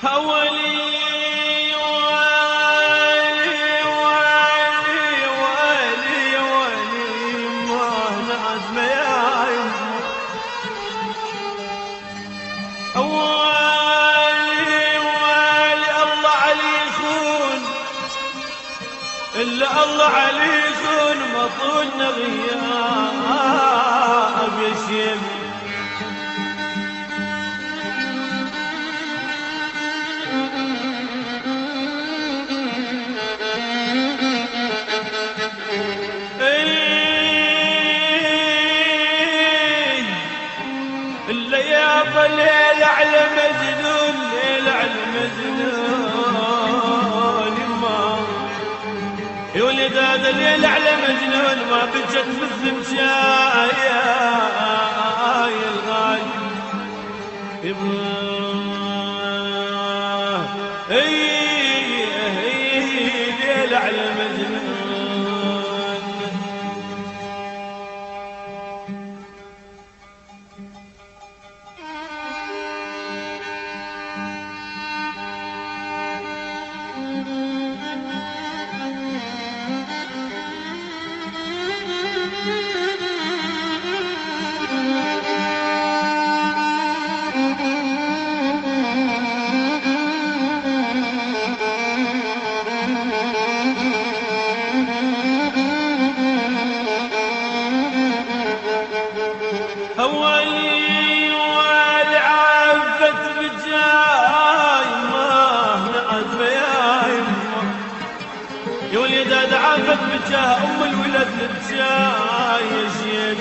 هولي والي والي والي والي ما نعزم يا يمه والي والي الله علي يخون إلا الله علي يخون مطولنا غياب يشيب الليل على مجنون ليل على مجنون ما يا ولد هذا الليل على مجنون ما بجت مثل مشايا الغالي ليل على مجنون هولي والعافت بجاي ما نعذب يا يمه يا ولد هذا عافت بجاه ام الولد بجاي يا شيخ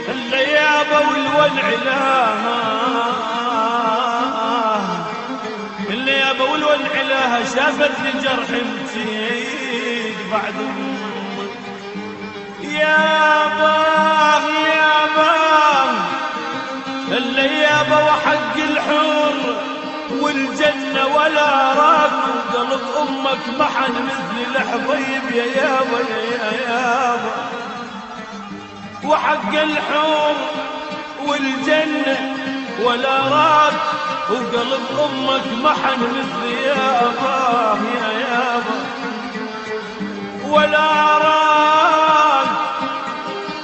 الليابه الليابه والعلاها شافت الجرح متيد بعد يا باه يا باه الليابة وحق الحور والجنة ولا راك وقلب أمك محن مثل الحبيب يا يابا يا يابا وحق الحور والجنة ولا راك وقلب أمك محن مثل يا أباه يا يابا ولا راك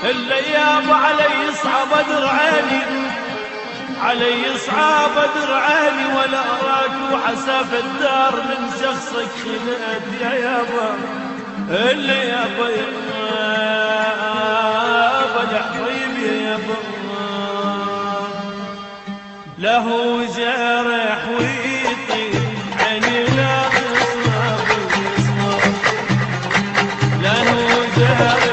الليابة علي يصعى بدر عيني علي يصعى بدر عيني ولا أراك وحساف الدار من شخصك خلت يا يابا الليابة يا الحبيب يا يابا له جرح ويطير عيني لا تصاب له جرح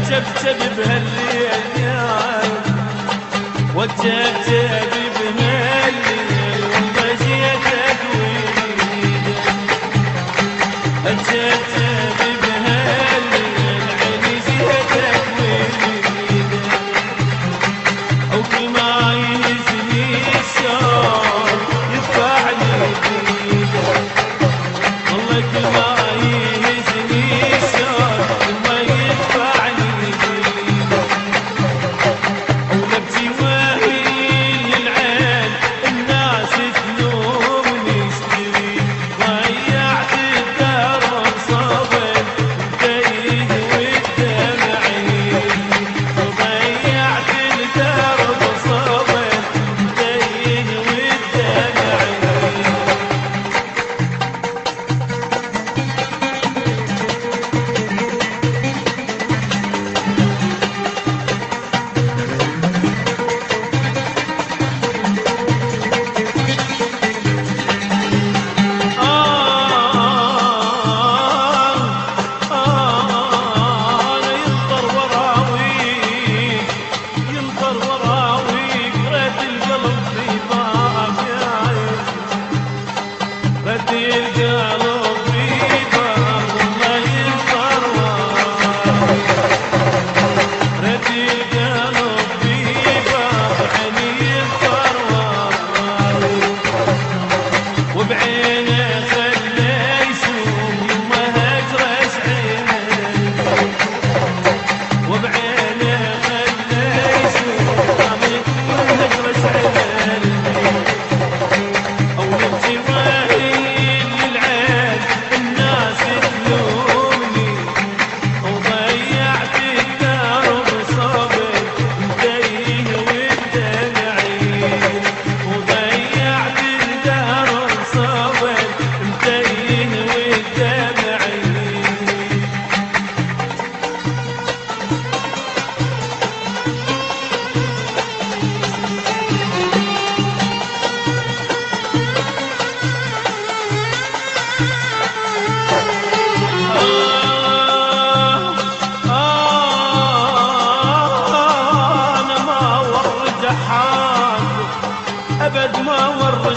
وجبت بهالليل وجبت بهالليل ومشيتك ويدك وجبت بهالليل عيني جيتك ويدك وكل ما يهزني الشوق يدفعني بيدك والله كل ما يهزني الشوق ما يدفعني الناس تلومني اشتري ضيعت الدار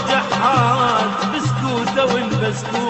جحات بسكوته والبسكوت